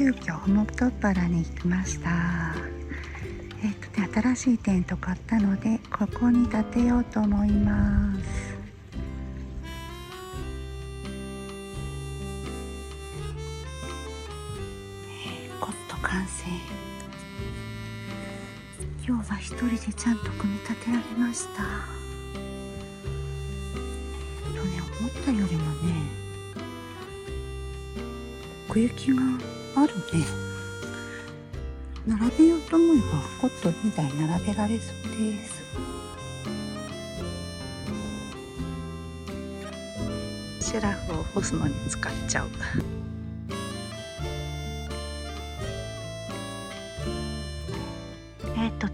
急遽麓っ腹に来ました。新しいテント買ったのでここに建てようと思います。コット完成。今日は一人でちゃんと組み立てられました。思ったよりもね、奥行きがあるね。並べようと思えばコット2台並べられそうです。シュラフを干すのに使っちゃう。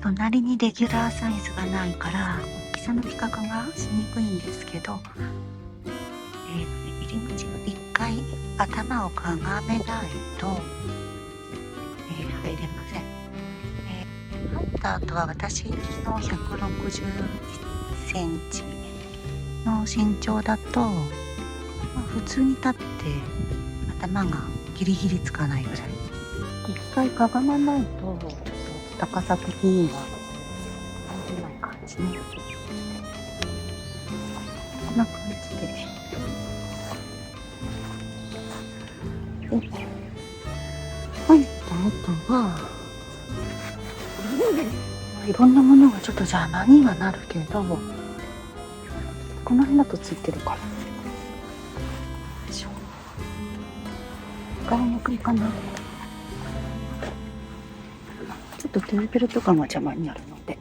隣にレギュラーサイズがないから大きさの比較がしにくいんですけど、入り口の1回頭をかがめないと、入れません。入った後は私の160センチの身長だと、普通に立って頭がギリギリつかないぐらい。1回かがまないと高さ的には入れない感じね。こんな感じで。入った後はいろんなものがちょっと邪魔にはなるけど、この辺だとついてるから使いにくいかな。ちょっとテーブルとかが邪魔になるので、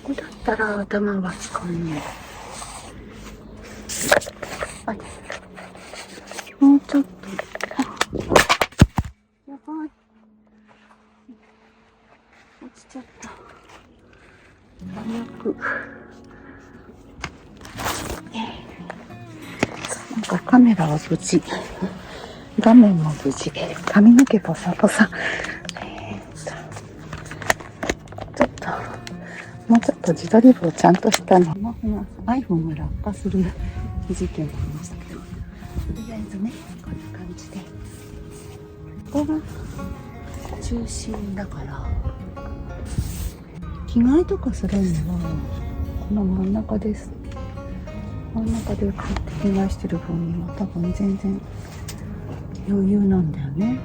ここだったら頭は使うね。はい、もうちょっとやばい、落ちちゃった。最悪。なんかカメラは無事、画面も無事、髪の毛ボサボサ。もうちょっと自撮り棒ちゃんとしたの。iPhone が落下する事件がありましたけど、とりあえずね、こんな感じで。ここが中心だから、着替えとかするのはこの真ん中です。真ん中でこうやって着替えしてる分には多分全然余裕なんだよね。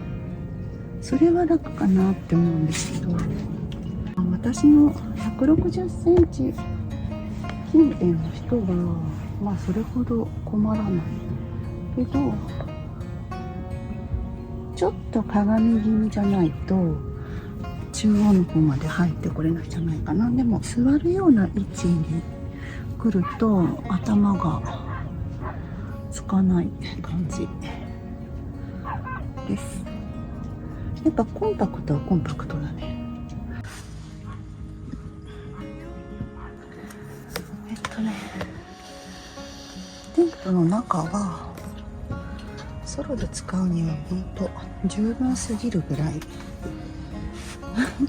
それは楽かなって思うんですけど、私の160センチ近辺の人はそれほど困らないけど、ちょっと鏡気味じゃないと中央の方まで入ってこれないんじゃないかな。でも座るような位置に来ると頭がつかない感じです。やっぱコンパクトはコンパクトだね。テントの中はソロで使うにはほんと十分すぎるぐらい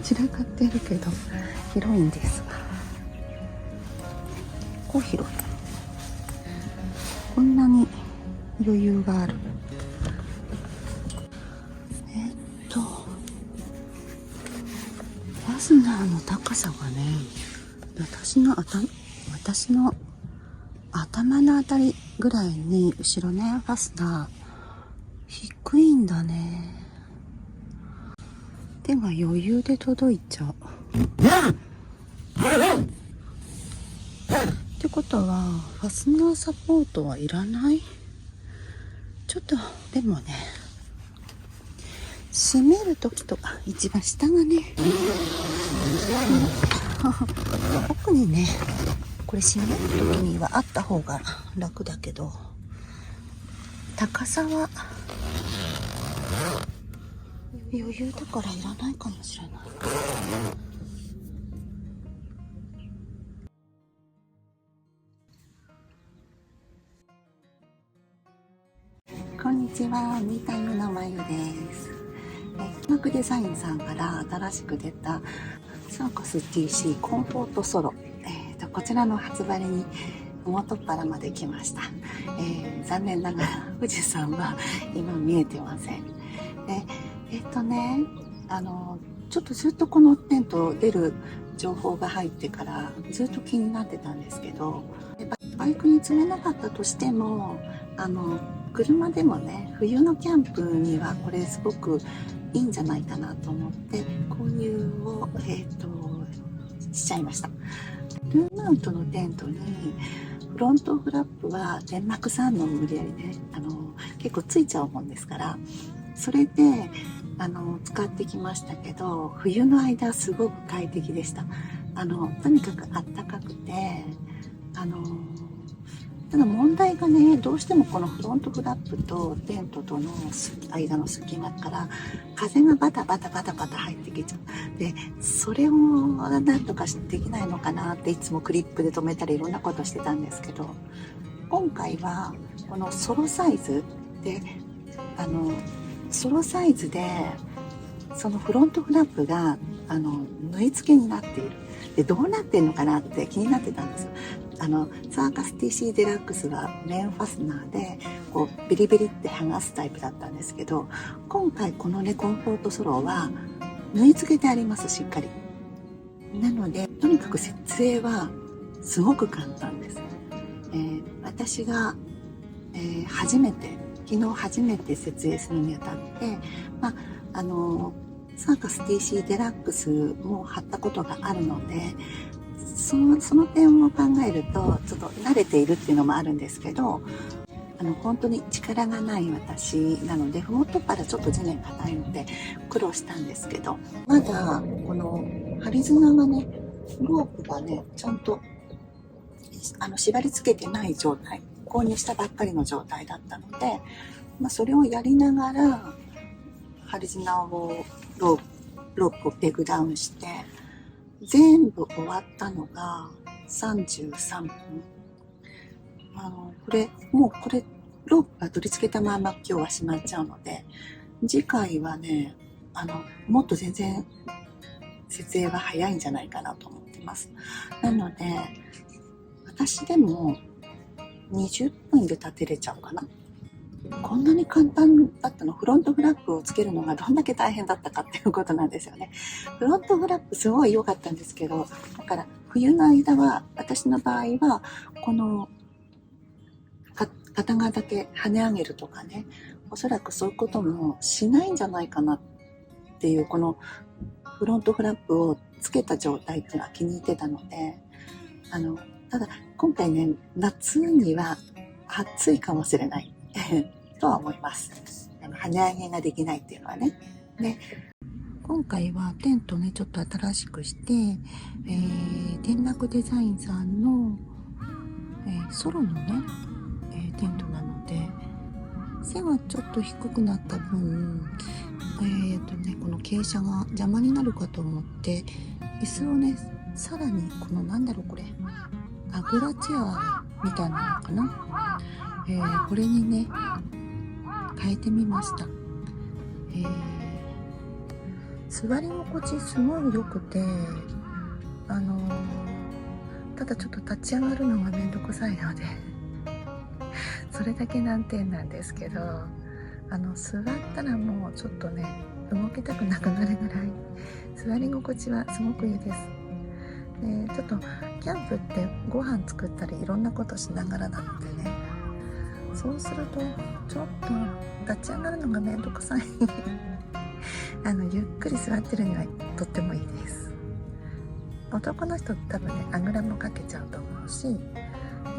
散らかってるけど広いんですが、こう広い。こんなに余裕がある。ファスナーの高さがね、私の頭のあたりぐらいに後ろね、ファスナー低いんだね。手が余裕で届いちゃう。ってことはファスナーサポートはいらない？ちょっとでもね、閉めるときとか一番下がね奥にね、これ閉めるときにはあった方が楽だけど、高さは余裕だからいらないかもしれない。こんにちは、ミータイムのまゆです。マークデザインさんから新しく出たサーカス TC コンフォートソロ、こちらの発売に麓っ腹まで来ました。残念ながら富士山は今見えてません。で、ね、ちょっとずっとこのテント出る情報が入ってからずっと気になってたんですけど、バイクに積めなかったとしても、車でもね、冬のキャンプにはこれすごくいいんじゃないかなと思って購入を、しちゃいました。ルーマウントのテントにフロントフラップはデンマーク産の無理やりね、結構ついちゃうもんですから、それで使ってきましたけど、冬の間すごく快適でした。とにかくあったかくて、ただ問題がね、どうしてもこのフロントフラップとテントとの間の隙間から風がバタバタバタバタ入ってきちゃう。で、それをなんとかできないのかなっていつもクリップで留めたりいろんなことしてたんですけど、今回はこのソロサイズで、ソロサイズでそのフロントフラップが縫い付けになっている。で、どうなってんのかなって気になってたんですよ。サーカス TC デラックスはメンファスナーでこうビリビリって剥がすタイプだったんですけど、今回このねコンフォートソロは縫い付けてあります、しっかり。なのでとにかく設営はすごく簡単です。私が、昨日初めて設営するにあたって、サーカス TC デラックスも貼ったことがあるので、その点を考えるとちょっと慣れているっていうのもあるんですけど、本当に力がない私なので、ふもとからちょっと地面硬いので苦労したんですけど、まだこの針綱がね、ロープがねちゃんと縛り付けてない状態、購入したばっかりの状態だったので、それをやりながら針綱をロープをペグダウンして全部終わったのが33分。これロープが取り付けたまま今日はしまっちゃうので、次回はねもっと全然設営は早いんじゃないかなと思ってます。なので私でも20分で立てれちゃうかな。こんなに簡単だったの。フロントフラップをつけるのがどんだけ大変だったかっていうことなんですよね。フロントフラップすごい良かったんですけど、だから冬の間は私の場合はこの片側だけ跳ね上げるとかね、おそらくそういうこともしないんじゃないかなっていう、このフロントフラップをつけた状態っていうのは気に入ってたので、ただ今回ね、夏には暑いかもしれないとは思います。跳ね上げができないっていうのはね。で、今回はテントねちょっと新しくして、天楽デザインさんの、ソロのね、テントなので背がちょっと低くなった分、この傾斜が邪魔になるかと思って椅子をねさらにこのこれアグラチェアみたいなのかな、これにね変えてみました。座り心地すごい良くて、ただちょっと立ち上がるのがめんどくさいのでそれだけ難点なんですけど、座ったらもうちょっとね動きたくなくなるぐらい座り心地はすごくいいです。でちょっとキャンプってご飯作ったりいろんなことしながらなのでね、そうするとちょっと立ち上がるのがめんどくさいゆっくり座ってるにはとってもいいです。男の人多分ねあぐらもかけちゃうと思うし、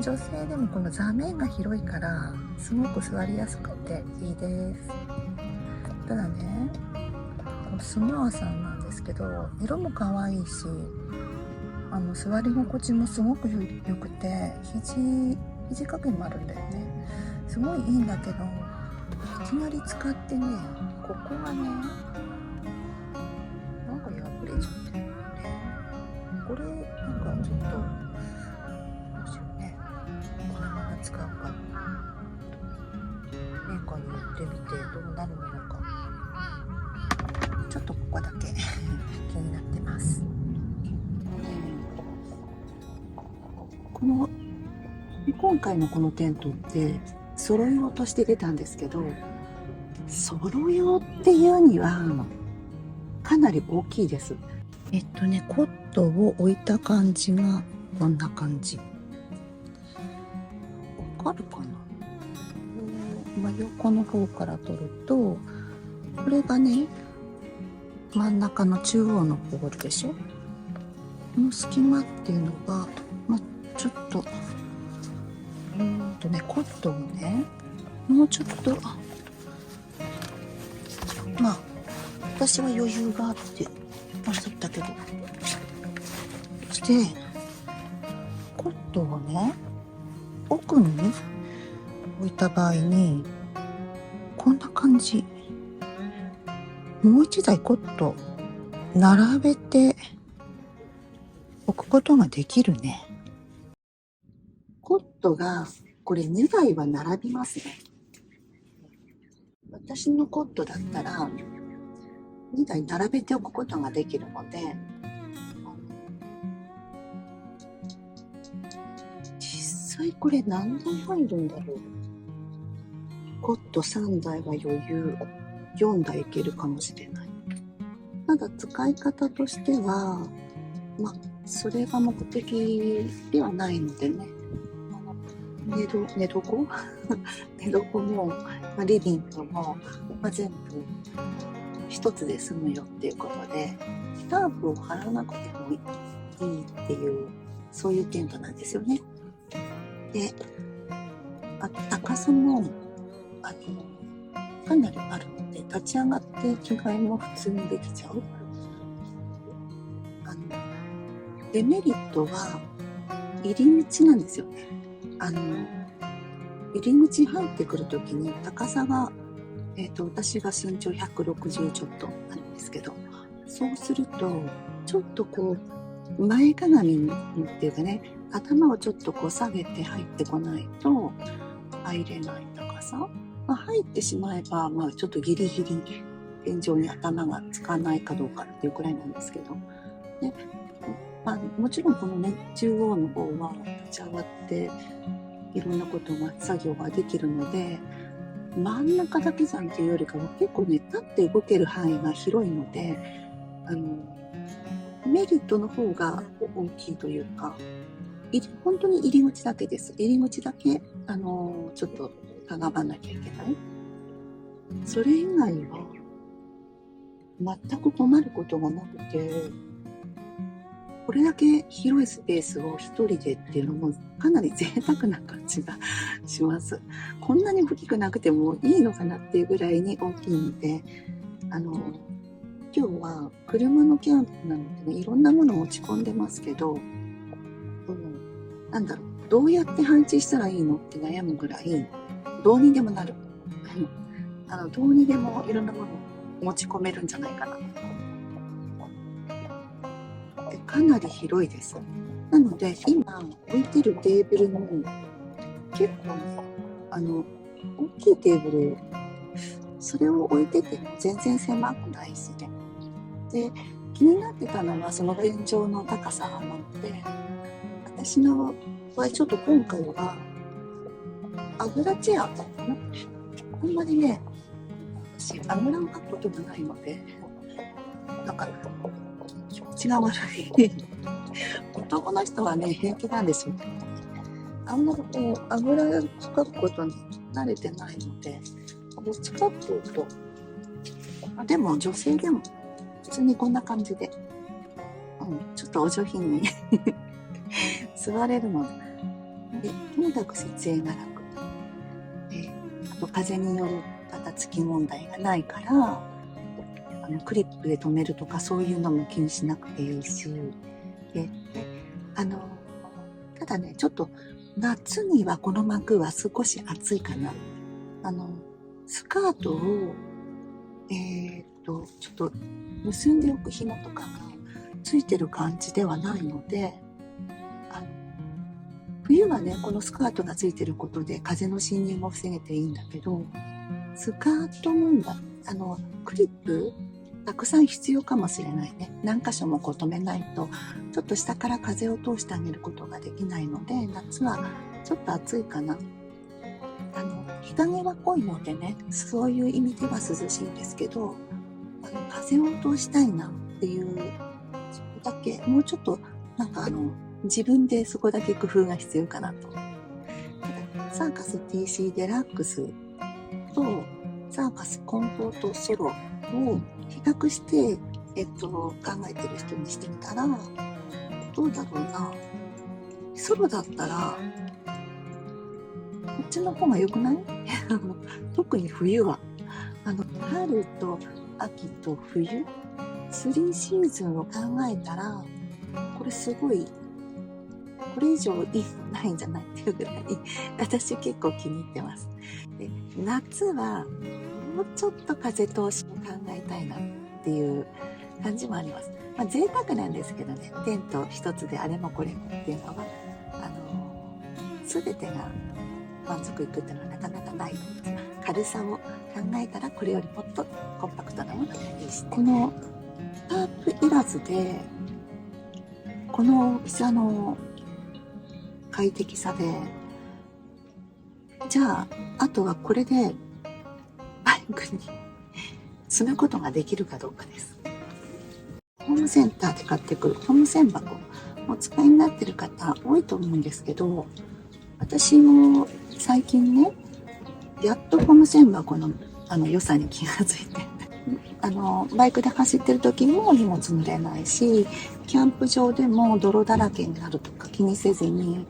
女性でもこの座面が広いからすごく座りやすくていいです。ただね、スモアさんなんですけど、色も可愛いし、座り心地もすごく良くて、肘掛けもあるんだよね。すごいいいんだけど、いきなり使ってね、ここがねなんか破れちゃってるね。これなんかちょっとどうしようね、このまま使うかメーカーに行ってみてどうなるのか、ちょっとここだけ気になってます。今回のこのテントって揃い用として出たんですけど、ソロ用っていうにはかなり大きいです。コットを置いた感じがこんな感じ。わかるかな？横の方から取ると、これがね、真ん中の中央のポールでしょ。この隙間っていうのが、ちょっと、コットをね、もうちょっと、私は余裕があって出しとったけど、そしてコットをね、奥に置いた場合にこんな感じ。もう一台コット並べて置くことができるね。コットがこれ2台は並びますね。私のコットだったら2台並べておくことができるので、実際これ何台入るんだろう。コット3台は余裕、4台いけるかもしれない。ただ使い方としては、それが目的ではないのでね、寝床も、リビングも、全部一つで済むよっていうことで、タープを張らなくてもいいっていう、そういうテントなんですよね。で、高さもかなりあるので、立ち上がって着替えも普通にできちゃう。デメリットは入り口なんですよね。入り口入ってくるときに高さが、私が身長160ちょっとなんですけど、そうするとちょっと前かがみっていうかね、頭をちょっと下げて入ってこないと入れない高さ。入ってしまえば、ちょっとギリギリ天井に頭がつかないかどうかっていうくらいなんですけど、でもちろんこのね、中央の方は立ち上がっていろんな作業ができるので、真ん中だけじゃんっていうよりかは結構ね、立って動ける範囲が広いので、メリットの方が大きいというか、本当に入り口だけです。入り口だけ、ちょっとかがまなきゃいけない。それ以外は全く困ることがなくて、これだけ広いスペースを一人でっていうのもかなり贅沢な感じがします。こんなに大きくなくてもいいのかなっていうぐらいに大きいので、今日は車のキャンプなのでね、いろんなもの持ち込んでますけど、どうやって配置したらいいのって悩むぐらい、どうにでもなる。どうにでもいろんなもの持ち込めるんじゃないかな。かなり広いです。なので今置いてるテーブルも結構ね、大きいテーブル、それを置いてても全然狭くないしね。で、気になってたのはその天井の高さなので、私の場合ちょっと今回は油チェア、あんまりね、私油をかくことがないので、気持ちが悪い。男の人はね、平気なんですよ。あんまり油をかくことに慣れてないので、どっちかっていうと、でも女性でも普通にこんな感じで、ちょっとお上品に座れるので、とにかく設営が楽。あと風によるガタつき問題がないから、クリップで留めるとかそういうのも気にしなくていいし、ただね、ちょっと夏にはこの幕は少し暑いかな。スカートをちょっと結んでおく紐とかがついてる感じではないので、冬はね、このスカートがついてることで風の侵入も防げていいんだけど、スカート問題、クリップたくさん必要かもしれないね。何箇所も留めないと、ちょっと下から風を通してあげることができないので、夏はちょっと暑いかな。日陰は濃いのでね、そういう意味では涼しいんですけど、風を通したいなっていう、そこだけ、もうちょっと、なんか自分でそこだけ工夫が必要かなと。サーカス TC デラックスとサーカスコンフォートソロを比較して、考えてる人にしてみたら、どうだろうな。ソロだったら、こっちの方が良くない？特に冬は。春と秋と冬、3シーズンを考えたら、これすごい、これ以上いいのないんじゃないっていうぐらい、私結構気に入ってます。で、夏は、もうちょっと風通しを考えたいなっていう感じもあります。まあ、贅沢なんですけどね、テント一つであれもこれもっていうのは、全てが満足いくっていうのはなかなかないので、軽さを考えたらこれよりもっとコンパクトなものがいいし、このタープいらずでこの大きさの快適さで、じゃああとはこれでバイクに積むことができるかどうかです。ホームセンターで買ってくるホームセン箱、お使いになってる方多いと思うんですけど、私も最近ね、やっとホームセン箱の良さに気がついてバイクで走ってる時も荷物濡れないし、キャンプ場でも泥だらけになるとか気にせずに、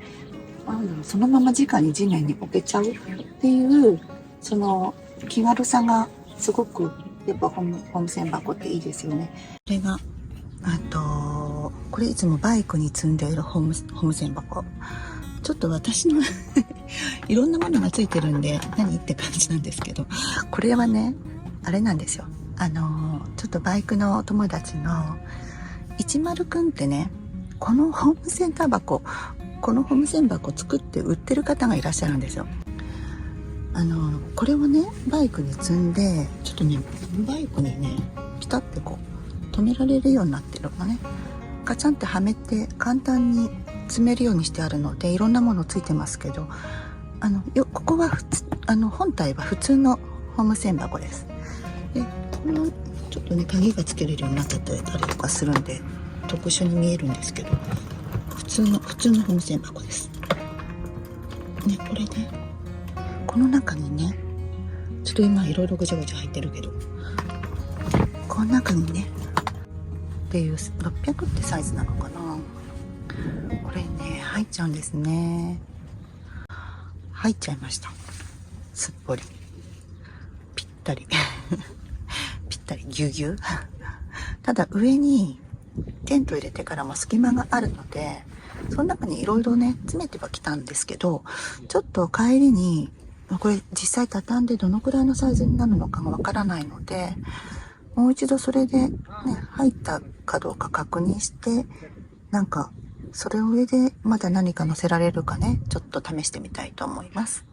そのまま直に地面に置けちゃうっていうその気軽さがすごくやっぱホームセン箱っていいですよね。これがこれいつもバイクに積んでいるホームセン箱、ちょっと私のいろんなものがついてるんで何って感じなんですけど、これはねあれなんですよ。ちょっとバイクの友達の一丸くんってね、このホームセン箱作って売ってる方がいらっしゃるんですよ。これをねバイクに積んで、ちょっとねバイクにねピタッてこう止められるようになってるのね、ガチャンってはめて簡単に積めるようにしてあるので、いろんなものついてますけど、ここは本体は普通のホームセン箱です。で、このちょっとね鍵がつけれるようになってたりとかするんで特殊に見えるんですけど、普通のホームセン箱ですね。これね、この中にね、ちょっと今いろいろぐちゃぐちゃ入ってるけど、この中にねっていう600ってサイズなのかな、これね入っちゃうんですね。入っちゃいました。すっぽりぴったりぴったりぎゅうぎゅうただ上にテント入れてからも隙間があるので、その中にいろいろね詰めてはきたんですけど、ちょっと帰りにこれ実際畳んでどのくらいのサイズになるのかがわからないので、もう一度それでね入ったかどうか確認して、なんかそれを上でまだ何か乗せられるかね、ちょっと試してみたいと思います。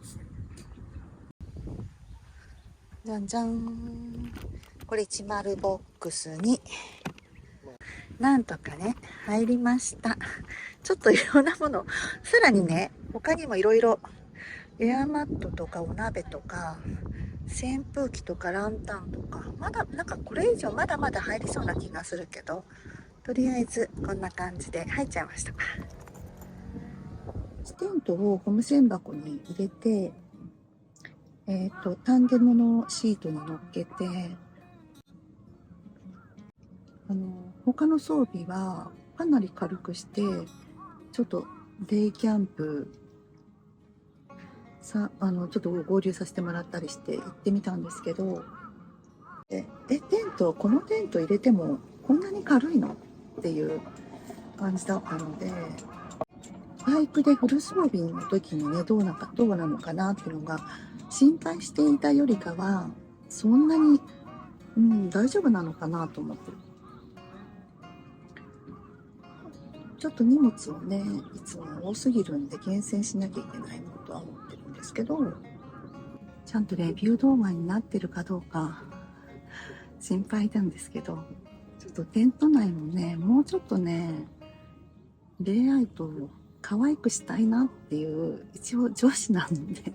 じゃんじゃん、これ10ボックスになんとかね入りました。ちょっといろんなもの、さらにね他にもいろいろエアマットとかお鍋とか扇風機とかランタンとか、まだなんかこれ以上まだまだ入りそうな気がするけど、とりあえずこんな感じで入っちゃいました。テントをゴム栓箱に入れて、タンデムのシートに乗っけて、他の装備はかなり軽くして、ちょっとデイキャンプちょっと合流させてもらったりして行ってみたんですけど、このテント入れてもこんなに軽いのっていう感じだったので、バイクでフル装備の時にねどうなのかなっていうのが心配していたよりかは、そんなに、大丈夫なのかなと思って、ちょっと荷物をねいつも多すぎるんで厳選しなきゃいけないなとは思ってるんですけど、ちゃんとレビュー動画になってるかどうか心配なんですけど、ちょっとテント内もねもうちょっとねレイアウトを可愛くしたいなっていう、一応上司なので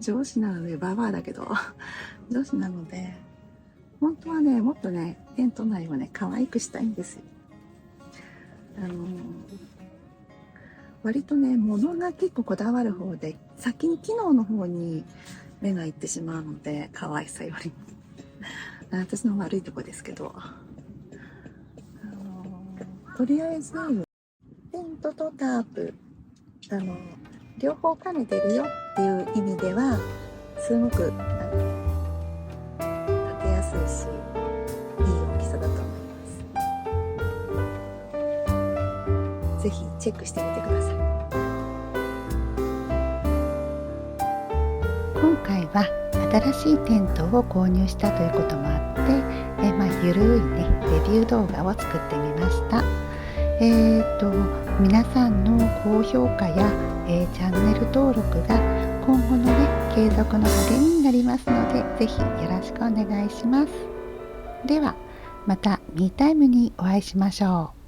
上司なのでババアだけど上司なので本当はねもっとねテント内をね可愛くしたいんですよ。割とね物が結構こだわる方で先に機能の方に目がいってしまうので、可愛さよりも私の悪いとこですけど、とりあえずテントとタープ両方兼ねてるよっていう意味ではすごく立てやすいしいい大きさだと思います。ぜひチェックしてみてください。今回は新しいテントを購入したということもあって、ゆるいねレビュー動画を作ってみました。皆さんの高評価や、チャンネル登録が今後のね継続の励みになりますので、ぜひよろしくお願いします。ではまたミータイムにお会いしましょう。